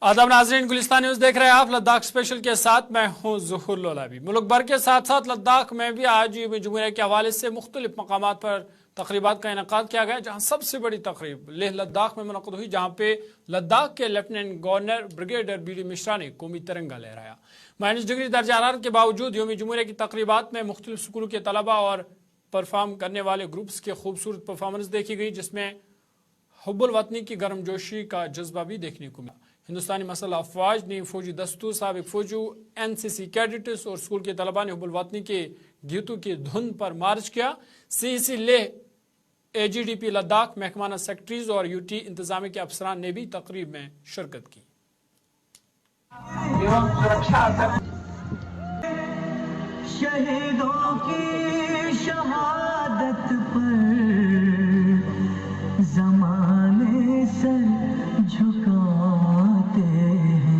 आदाब नाज़रीन, गुलिस्तान न्यूज़ देख रहे हैं आप। लद्दाख स्पेशल के साथ मैं हूं ज़ुहूर लोलाबी। मुल्क भर के साथ साथ लद्दाख में भी आज यौम जुमूरिया के हवाले से मुख्तलिफ मकामात पर तकरीबात का इनेकाद किया गया, जहां सबसे बड़ी तकरीब लेह लद्दाख में मुनक़्क़िद हुई, जहां पे लद्दाख के lieutenant governor brigadier BD. Mishra ने कौमी तिरंगा लहराया। -डिग्री दर्जा हरारत के बावजूद यौम जुमूरिया की तकरीबात में मुख्तलिफ स्कूलों के तलबा और परफॉर्म करने वाले ग्रुप्स के खूबसूरत परफॉर्मेंस देखी गई, जिसमें हुब्बुल वतनी की गर्मजोशी का जज्बा भी देखने को मिला। हिंदुस्तानी मसल अफवाज ने फौजी दस्तों, साबिक फौजी, NCC कैडेट्स और स्कूल के तलबा ने हुब्बुल वतनी के गीतों की धुन पर मार्च किया। CEC लेह, AGDP लद्दाख, महकमाना सेक्रेटरीज और UT इंतजामिया के अफसरान ने भी तकरीब में शिरकत की। शहीदों की शहादत पर ज़माने सर झुकाते हैं।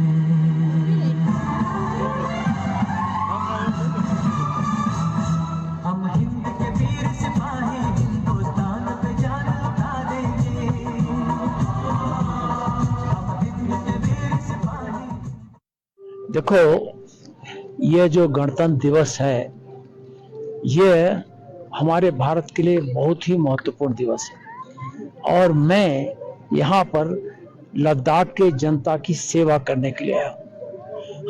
हम हिंद के वीर सिपाही हिंदुस्तान पे जान लगा देंगे। हम हिंद के वीर सिपाही। देखो, ये जो गणतंत्र दिवस है, ये हमारे भारत के लिए बहुत ही महत्वपूर्ण दिवस है और मैं यहाँ पर लद्दाख के जनता की सेवा करने के लिए आया हूँ।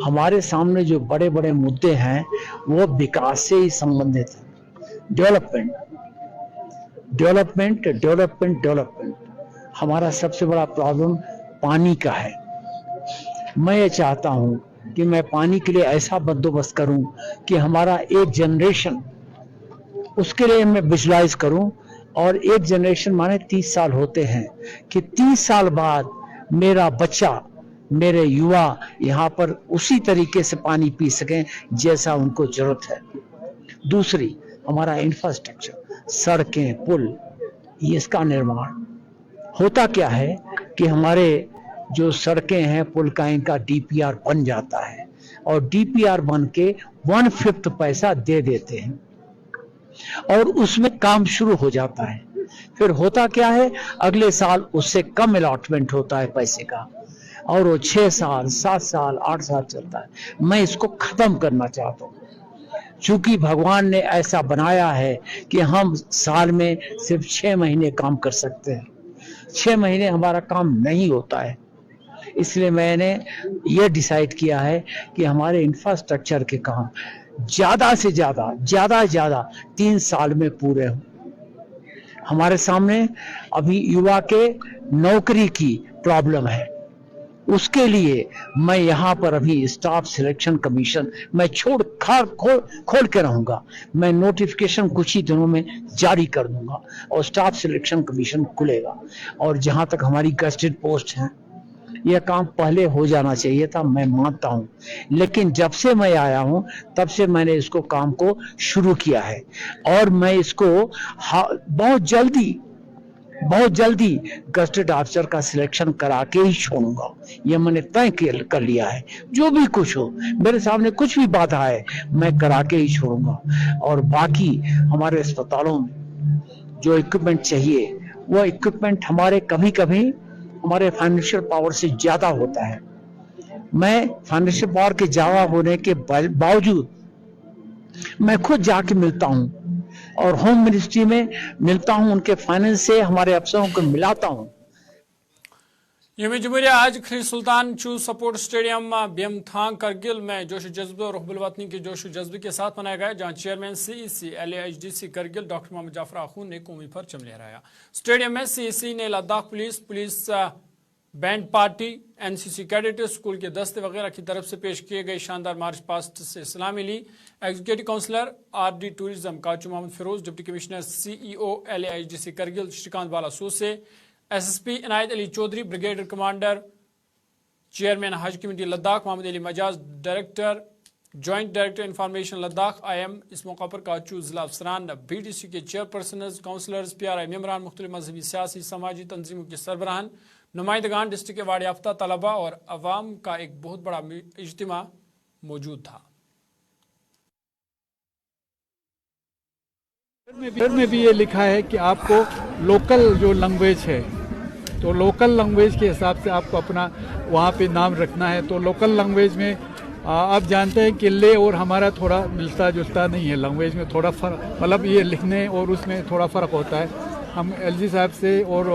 हमारे सामने जो बड़े बड़े मुद्दे हैं वो विकास से ही संबंधित है। डेवलपमेंट डेवलपमेंट डेवलपमेंट डेवलपमेंट हमारा सबसे बड़ा प्रॉब्लम पानी का है। मैं ये चाहता हूँ कि मैं पानी के लिए ऐसा बंदोबस्त करूं कि हमारा एक जनरेशन, उसके लिए मैं विजुलाइज करूं, और एक जनरेशन माने 30 साल होते हैं, कि 30 साल बाद मेरा बच्चा, मेरे युवा यहाँ पर उसी तरीके से पानी पी सकें जैसा उनको जरूरत है। दूसरी, हमारा इंफ्रास्ट्रक्चर, सड़कें, पुल, ये इसका निर्माण। होता क्या है कि हमारे जो सड़कें हैं, पुल का, इनका DPR बन जाता है और DPR बन के 1/5 पैसा दे देते हैं और उसमें काम शुरू हो जाता है। फिर होता क्या है, अगले साल उससे कम अलॉटमेंट होता है पैसे का और वो 6 साल, 7 साल, 8 साल चलता है। मैं इसको खत्म करना चाहता हूँ, चूंकि भगवान ने ऐसा बनाया है कि हम साल में सिर्फ 6 महीने काम कर सकते हैं। 6 महीने हमारा काम नहीं होता है, इसलिए मैंने ये डिसाइड किया है कि हमारे इंफ्रास्ट्रक्चर के काम ज्यादा से ज्यादा 3 साल में पूरे हों। हमारे सामने अभी युवा के नौकरी की प्रॉब्लम है, उसके लिए मैं यहाँ पर अभी स्टाफ सिलेक्शन कमीशन मैं खोल के रहूंगा। मैं नोटिफिकेशन कुछ ही दिनों में जारी कर दूंगा और स्टाफ सिलेक्शन कमीशन खुलेगा। और जहां तक हमारी गस्टेड पोस्ट है, यह काम पहले हो जाना चाहिए था, मैं मानता हूं, लेकिन जब से मैं आया हूं तब से मैंने इसको काम को शुरू किया है और मैं इसको बहुत जल्दी गस्टेड ऑफिसर का सिलेक्शन करा के ही छोड़ूंगा। यह मैंने तय कर लिया है। जो भी कुछ हो, मेरे सामने कुछ भी बाधा है, मैं करा के ही छोड़ूंगा। और बाकी हमारे अस्पतालों में जो इक्विपमेंट चाहिए, वह इक्विपमेंट हमारे कभी कभी हमारे फाइनेंशियल पावर से ज्यादा होता है। मैं फाइनेंशियल पावर के ज्यादा होने के बावजूद मैं खुद जाके मिलता हूं और होम मिनिस्ट्री में मिलता हूं, उनके फाइनेंस से हमारे अफसरों को मिलाता हूं। यौम जुमूरिया आज खलील सुल्तान चू सपोर्ट स्टेडियम बेमथांग करगिल में जोश जज्बे और हुब्बुल वतनी के जोश जज्बे के साथ मनाया गया, जहां chairman CEC LAHDC Kargil doctor Mohammad Jafar Akhoon ने कौमी परचम लहराया। स्टेडियम में CEC ने Ladakh police band party, NCC cadet, school के दस्ते वगैरह की तरफ से पेश किए गए शानदार मार्च पास्ट से सलामी ली। Executive councillor RD tourism Kachu Mohammad Firoz, deputy commissioner CEO LAHDC Kargil Shrikant Bala Sose, SSP Inayat Ali Chaudhary, brigadier commander chairman Haj committee Ladakh Mohammad Ali Majaz, director joint director information Ladakh IM, इस मौका पर काचू जिला अफसरान, BDC के चेयरपर्सनर्स, काउंसलर्स, PRI मेम्बरान, मुख्तलिफ मजहबी, सियासी, समाजी तंजीमों के सरबराहान, नुमाइंदगान, डिस्ट्रिक्ट अवार्ड याफ्ता तलबा और अवाम का एक बहुत बड़ा इज्तिमा मौजूद था। में भी ये लिखा है कि आपको लोकल जो लैंग्वेज है तो लोकल लैंग्वेज के हिसाब से आपको अपना वहाँ पे नाम रखना है। तो लोकल लैंग्वेज में आप जानते हैं कि ले और हमारा थोड़ा मिलता जुलता नहीं है, लैंग्वेज में थोड़ा फ़र्क, मतलब ये लिखने और उसमें थोड़ा फ़र्क होता है। हम एलजी साहब से और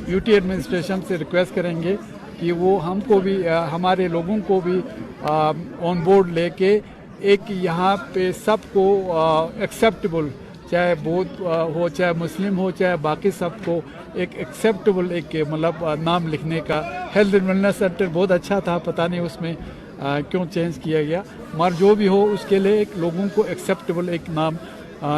यूटी एडमिनिस्ट्रेशन से रिक्वेस्ट करेंगे कि वो हमको भी हमारे लोगों को भी ऑन बोर्ड लेके एक यहाँ पे सबको एक्सेप्टेबल, चाहे बौद्ध हो, चाहे मुस्लिम हो, चाहे बाकी सबको एक एक्सेप्टेबल एक मतलब नाम लिखने का। हेल्थ एंड वेलनेस सेंटर बहुत अच्छा था, पता नहीं उसमें क्यों चेंज किया गया, मगर जो भी हो उसके लिए एक लोगों को एक्सेप्टेबल एक नाम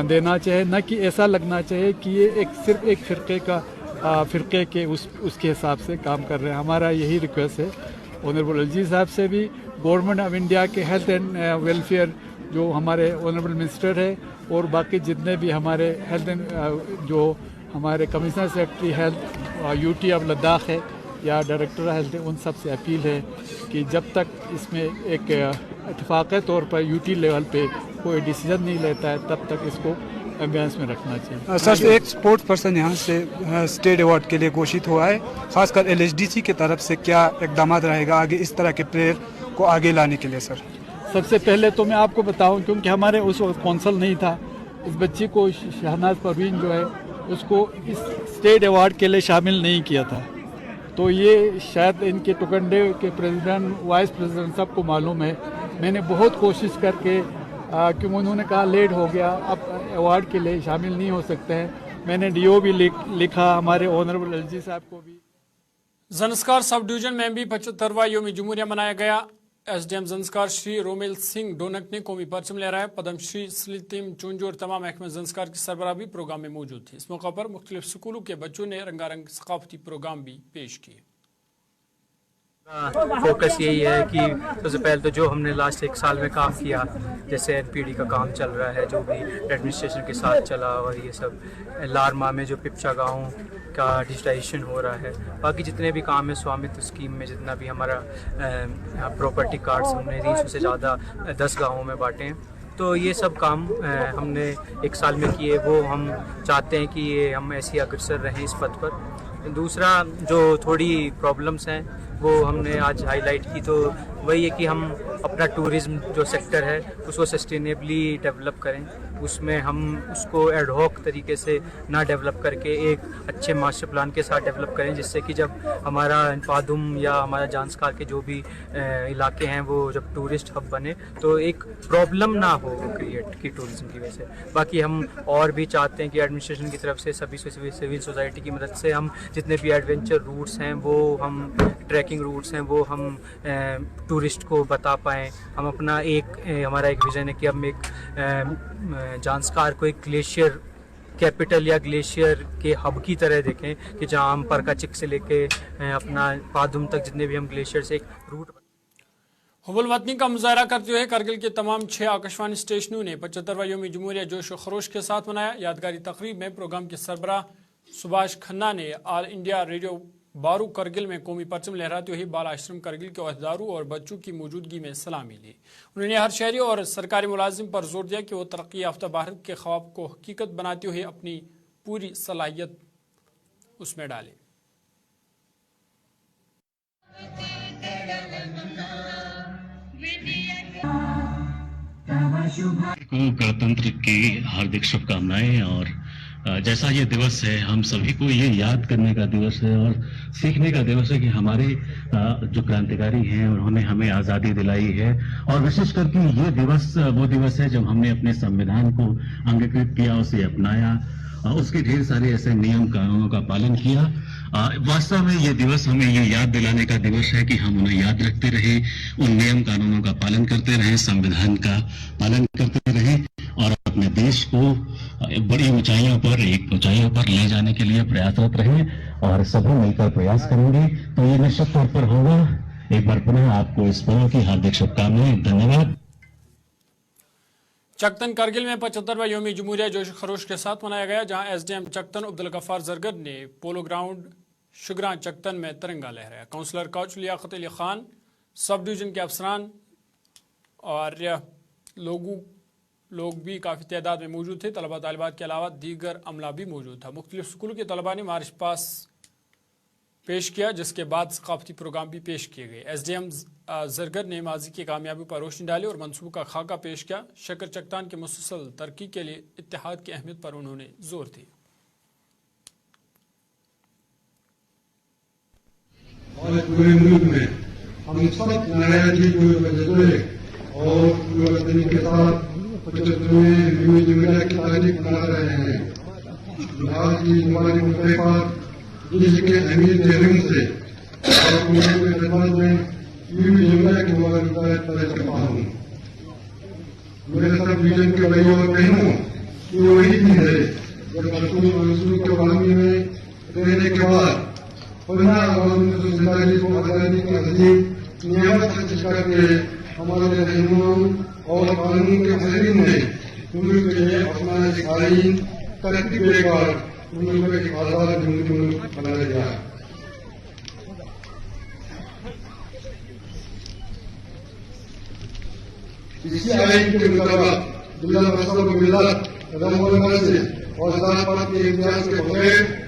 देना चाहिए, न कि ऐसा लगना चाहिए कि ये एक सिर्फ एक फ़िरके के उसके हिसाब से काम कर रहे हैं। हमारा यही रिक्वेस्ट है ऑनरेबल एलजी साहब से भी, गवर्नमेंट ऑफ इंडिया के हेल्थ एंड वेलफेयर जो हमारे ऑनरेबल मिनिस्टर है और बाकी जितने भी हमारे हेल्थ एंड जो हमारे commissioner secretary health UT of Ladakh है या डायरेक्टर हेल्थ है, उन सब से अपील है कि जब तक इसमें एक इत्तेफाक़ी तौर पर यूटी लेवल पे कोई डिसीजन नहीं लेता है तब तक इसको एम्बियंस में रखना चाहिए। सर, एक स्पोर्ट्स पर्सन यहाँ से स्टेट अवार्ड के लिए घोषित हुआ है, खासकर एलएचडीसी की तरफ से क्या इकदाम रहेगा आगे इस तरह के प्लेयर को आगे लाने के लिए? सर, सबसे पहले तो मैं आपको बताऊं, क्योंकि हमारे उस वक्त कौंसल नहीं था, इस बच्ची को शहनाज परवीन जो है उसको इस स्टेट अवार्ड के लिए शामिल नहीं किया था। तो ये शायद इनके टुकंडे के प्रेसिडेंट, वाइस प्रेसिडेंट सबको मालूम है। मैंने बहुत कोशिश करके क्योंकि उन्होंने कहा लेट हो गया, अब अवार्ड के लिए शामिल नहीं हो सकते हैं। मैंने डीओ भी लिखा हमारे ऑनरेबल एलजी साहब को भी। जंस्कार सब डिवीजन में भी 75वां योम जमहूरिया मनाया गया। एसडीएम जंस्कार श्री रोमेल सिंह डोनक ने कौमी परचम लहराया। पद्म श्री सलीम चुंजू और तमाम महकमे जंस्कार की सरबराह भी प्रोग्राम में मौजूद थे। इस मौका पर मुख्तलिफ स्कूलों के बच्चों ने रंगारंग सकाफती प्रोग्राम भी पेश किए। फोकस यही है कि सबसे पहले तो जो हमने लास्ट 1 साल में काम किया, जैसे एनपीडी का काम चल रहा है, जो भी एडमिनिस्ट्रेशन के साथ चला, और ये सब लारमा में जो पिपचा गाँव का डिजिटाइजेशन हो रहा है, बाकी जितने भी काम है स्वामित्व स्कीम में जितना भी हमारा प्रॉपर्टी कार्ड्स हमने 300 से ज़्यादा 10 गाँवों में बांटे हैं। तो ये सब काम हमने 1 साल में किए, वो हम चाहते हैं कि ये हम ऐसे ही अग्रसर रहें इस पथ पर। दूसरा जो थोड़ी प्रॉब्लम्स हैं वो हमने आज हाईलाइट की, तो वही है कि हम अपना टूरिज़्म जो सेक्टर है उसको सस्टेनेबली डेवलप करें। उसमें हम उसको एडहॉक तरीके से ना डेवलप करके एक अच्छे मास्टर प्लान के साथ डेवलप करें, जिससे कि जब हमारा पादुम या हमारा जांस्कार के जो भी इलाके हैं वो जब टूरिस्ट हब बने तो एक प्रॉब्लम ना हो क्रिएट की टूरिज़्म की वजह से। बाकी हम और भी चाहते हैं कि एडमिनिस्ट्रेशन की तरफ से सभी सिविल सोसाइटी की मदद से हम जितने भी एडवेंचर रूट्स हैं वो हम ट्रैकिंग रूट्स हैं वो हम टूरिस्ट को बता पाएँ। हम अपना हमारा एक विज़न है कि हम एक जांस्कार को एक ग्लेशियर कैपिटल या ग्लेशियर के हब की तरह देखें कि जहां हम परकाचिक से लेके अपना पादुम तक जितने भी हम ग्लेशियर से एक रूट। हुबुल वतनी का मुजाहरा करते हुए करगिल के तमाम 6 आकाशवाणी स्टेशनों ने 75वां योम जमहूरिया जोश व खरोश के साथ मनाया। यादगारी तकरीब में प्रोग्राम के सरबराह सुभाष खन्ना ने ऑल इंडिया रेडियो बारू करगिल में कौमी परचम लहराते हुए बाल आश्रम करगिल के अहदेदारों और बच्चों की मौजूदगी में सलामी ली। उन्होंने हर शहरी और सरकारी मुलाजिम पर जोर दिया कि वो तरक्की याफ्ता भारत के ख्वाब को हकीकत बनाते हुए अपनी पूरी सलाहियत उसमें डालें। गणतंत्र की हार्दिक शुभकामनाएं। और जैसा ये दिवस है हम सभी को ये याद करने का दिवस है और सीखने का दिवस है कि हमारे जो क्रांतिकारी हैं उन्होंने हमें आज़ादी दिलाई है। और विशेष करके ये दिवस वो दिवस है जब हमने अपने संविधान को अंगीकृत किया, उसे अपनाया, उसके ढेर सारे ऐसे नियम कानूनों का पालन किया। वास्तव में ये दिवस हमें ये याद दिलाने का दिवस है कि हम उन्हें याद रखते रहे, उन नियम कानूनों का पालन करते रहे, संविधान का पालन करते रहे और अपने देश को बड़ी ऊंचाइयों पर ले जाने के लिए प्रयासरत रहे। और सभी मिलकर प्रयास करेंगे तो ये निश्चित तौर पर होगा। एक बार पुनः आपको इस पर्व की हार्दिक शुभकामनाएं। धन्यवाद। चकतन करगिल में 75वां योम जमहूरिया जोश खरोश के साथ मनाया गया, जहां एसडीएम चकतन अब्दुल गफ्फार जरगर ने पोलो ग्राउंड शुगरा चकतन में तिरंगा लहराया। Councillor Kacho Liyaqat Ali Khan, sub division के अफसरान और लोग भी काफ़ी तादाद में मौजूद थे। तलबा तालिबात के अलावा दीगर अमला भी मौजूद था। मुख्तलिफ स्कूलों के तलबा ने मार्च पास पेश किया, जिसके बाद सकाफती प्रोग्राम भी पेश किए गए। SDM जरगर ने माजी की कामयाबी पर रोशनी डाली और मनसूबों का खाका पेश किया। शक्कर चट्टान के मुसलसल तरक्की के लिए इत्तेहाद की अहमियत पर उन्होंने जोर दिया। और पूरे मुल्क में हम सब नारायणी को बजते और पूरे के साथ 75वें न्यू जुमेरा की तारीख मना रहे हैं। आज की मुबारक मौके पर जिसके अमीर जहरीम से और पूरे के खिदमत में न्यू जुमेरा की मुबारकबाद पेश करता हूँ। मेरे सब विजन के भाइयों और बहनों, ये वही दिन है जब रसूल के वाणी में रहने के बाद पुनः जिंदगी को आजादी की अजीम नियमत हासिल करके हमारे रहनुमाओं और कानून के फैसले ने मुल्क के लिए अपना एक आईन तरक्की देकर मुल्क को एक आजाद मुल्क बना दिया। इसी आईन के मुताबिक जिला मसलब मिलत रमोल से और जात पात के इम्तियाज के बगैर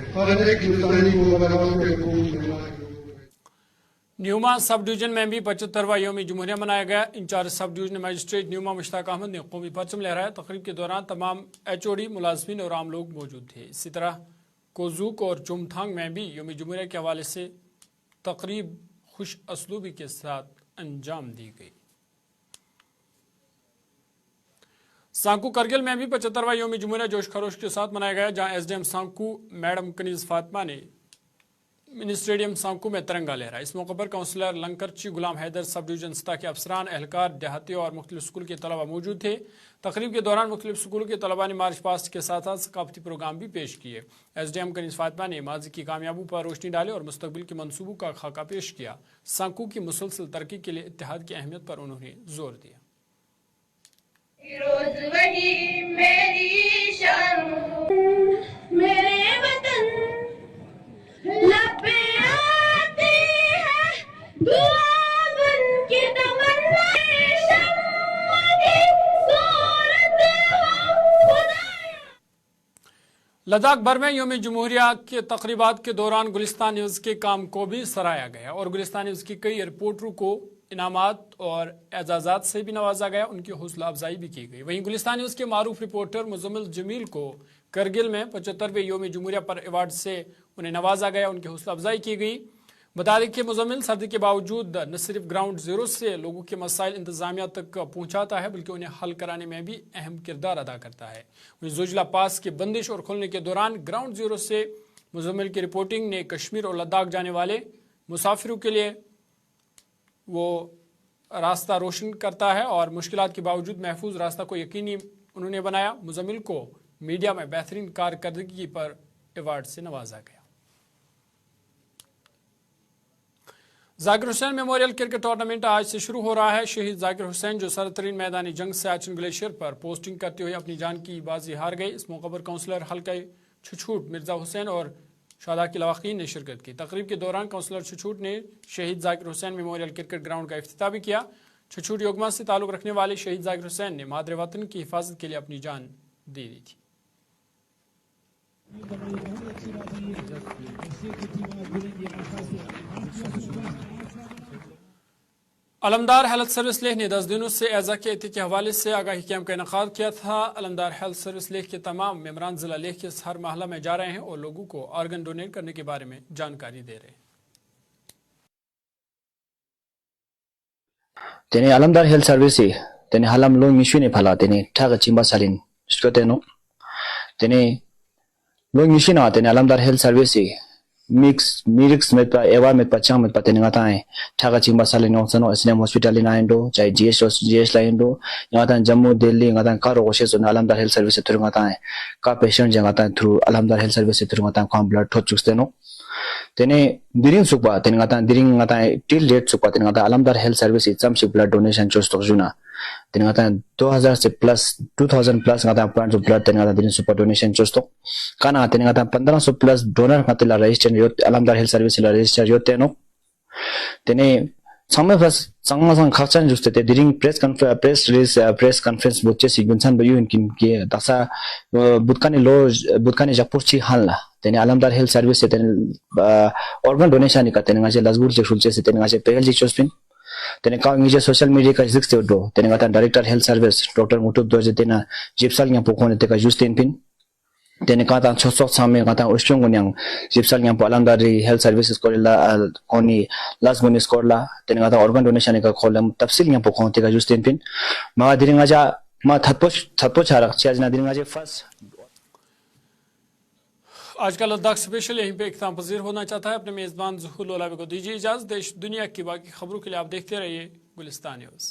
न्यूमा सब डिवीजन में भी 75वां यौम जुमहूरिया मनाया गया। Incharge sub division magistrate Nyoma Mushtaq Ahmad ने कौमी परचम लहराया। तकरीब के दौरान तमाम HOD, मुलाजमीन और आम लोग मौजूद थे। इसी तरह कोजूक और चुमथांग में भी यौम जुमहूरिया के हवाले से तकरीब खुश असलूबी के साथ अंजाम दी गई। सांकू करगिल में भी 75वां यौम जुमहूरिया जोश खरोश के साथ मनाया गया, जहां SDM सांकू मैडम कनीज फातिमा ने मिनी स्टेडियम सांकू में तिरंगा लहराया। इस मौके पर काउंसलर लंकरची, गुलाम हैदर, सब डिवीजन सतह के अफसरान, एहलकार, देहाती और मुख्तलिफ स्कूल के तलबा मौजूद थे। तकरीब के दौरान मुख्तलिफ स्कूलों के तलबा ने मार्च पास्ट के साथ साथ सकाफती प्रोग्राम भी पेश किए। SDM कनीज फातिमा ने माजी की कामयाबी पर रोशनी डाली और मुस्तकबिल के मनसूबों का खाका पेश किया। सांकू की मुसलसल तरक्की के लिए इत्तेहाद की अहमियत पर उन्होंने जोर दिया। रोज वही मेरी शान, मेरे वतन लपे आती है दुआ बन के तमन्ना, शम्मा की सूरत हो खुदा। लद्दाख भर में यौम जुमहूरिया के तकरीबात के दौरान गुलिस्तान न्यूज़ के काम को भी सराहा गया और गुलिस्तान न्यूज़ की कई रिपोर्टरों को इनामात और एजाज़ात से भी नवाजा गया, उनकी हौसला अफजाई भी की गई। वहीं गुलिस्तान न्यूज़ के मारूफ रिपोर्टर मुजम्मिल जमील को करगिल में 75वें यौम जुमहूरिया पर अवार्ड से उन्हें नवाजा गया, उनकी हौसला अफजाई की गई। बता दें कि मुजम्मिल सर्दी के बावजूद न सिर्फ ग्राउंड जीरो से लोगों के मसाइल इंतजामिया तक पहुँचाता है, बल्कि उन्हें हल कराने में भी अहम किरदार अदा करता है। वहीं जोजिला पास की बंदिश और खुलने के दौरान ग्राउंड जीरो से मुजम्मिल की रिपोर्टिंग ने कश्मीर और लद्दाख जाने वाले मुसाफिरों के लिए वो रास्ता रोशन करता है और मुश्किलात के बावजूद महफूज रास्ता को यकीनी उन्होंने बनाया। मुजम्मिल को मीडिया में बेहतरीन कारकर्दगी पर अवार्ड से नवाजा गया। Zakir Hussain memorial cricket tournament आज से शुरू हो रहा है। शहीद जाकिर हुसैन जो सरतरीन मैदानी जंग से सियाचिन ग्लेशियर पर पोस्टिंग करते हुए अपनी जान की बाजी हार गए। इस मौके पर काउंसलर हल्का छुछूट मिर्जा हुसैन और शादा की लवाकीन ने शिरकत की। तकरीब के दौरान काउंसलर छुछूट ने शहीद Zakir Hussain memorial cricket ground का इफ्तिताह भी किया। छुछूट योगमा से ताल्लुक रखने वाले शहीद जाकिर हुसैन ने मादरे वतन की हिफाजत के लिए अपनी जान दे दी थी। अलमदार हेल्थ सर्विस लेह ने 10 दिनों से एजा के एहतियात के हवाले से आगाही कैंप का इनेकाद किया था। अलमदार हेल्थ सर्विस लेह के तमाम मेम्बरान जिला लेह के हर महल्ला में जा रहे हैं और लोगों को ऑर्गन डोनेट करने के बारे में जानकारी दे रहे हैं। तेने अलमदार हेल्थ सर्विस तेने हलम लो मिशु ने फला तेने ठाक चिंबा सालिन इसको तेनो तेने लो मिशु ना तेने अलमदार हेल्थ सर्विस मिक्स में पा एवा में पचांग में पते निगाता है ठाका चिंबा साले नो सनो एसएम हॉस्पिटल इन आइंडो चाहे जीएस लाइंडो यहां जम्मू दिल्ली यहां कारो ओशे सो अलमदार हेल्थ सर्विस थ्रू गाता है का पेशेंट जगाता through Alamdar health service through गाता कम ब्लड ठो चुसते नो तेने दिरिंग सुपा तेने गाता दिरिंग गाता टिल डेट सुपा तेने गाता अलमदार हेल्थ सर्विस इचम से ब्लड डोनेशन चोस तो जुना तेने गाता 2000 से प्लस 2000 प्लस गाता प्लांट ब्लड तेने गाता दिरिंग सुपा डोनेशन चोस तो काना तेने गाता 1500 प्लस डोनर गाता ला रजिस्टर यो अलमदार हेल्थ सर्विस ला रजिस्टर यो तेनो तेने Sama plus sama sang khachan juste te during press release press conference bocche sigunsan bayu inkin ke tasa butkani japurchi halna tene alamdar health service se tene organ donation ka tene ngaje lasbur je shulche se tene ngaje pehel ji chospin tene ka ngi social media ka zikste do tene ngata director health service dr mutub do je tena jipsal nya pokone te ka justin pin tene kata chosok same kata ostyong gunyang jipsal nya alamdar health services korila koni lasbun skorla tene kata organ donation ka kholam tafsil nya pokone te ka justin pin ma diringa ja ma thatpo charak chajna diringa je first आज का Ladakh special यहीं पे इख्तिताम पजीर होना चाहता है। अपने मेज़बान ज़ुहूर लोलावी को दीजिए इजाज़त। देश दुनिया की बाकी खबरों के लिए आप देखते रहिए गुलिस्तान न्यूज़।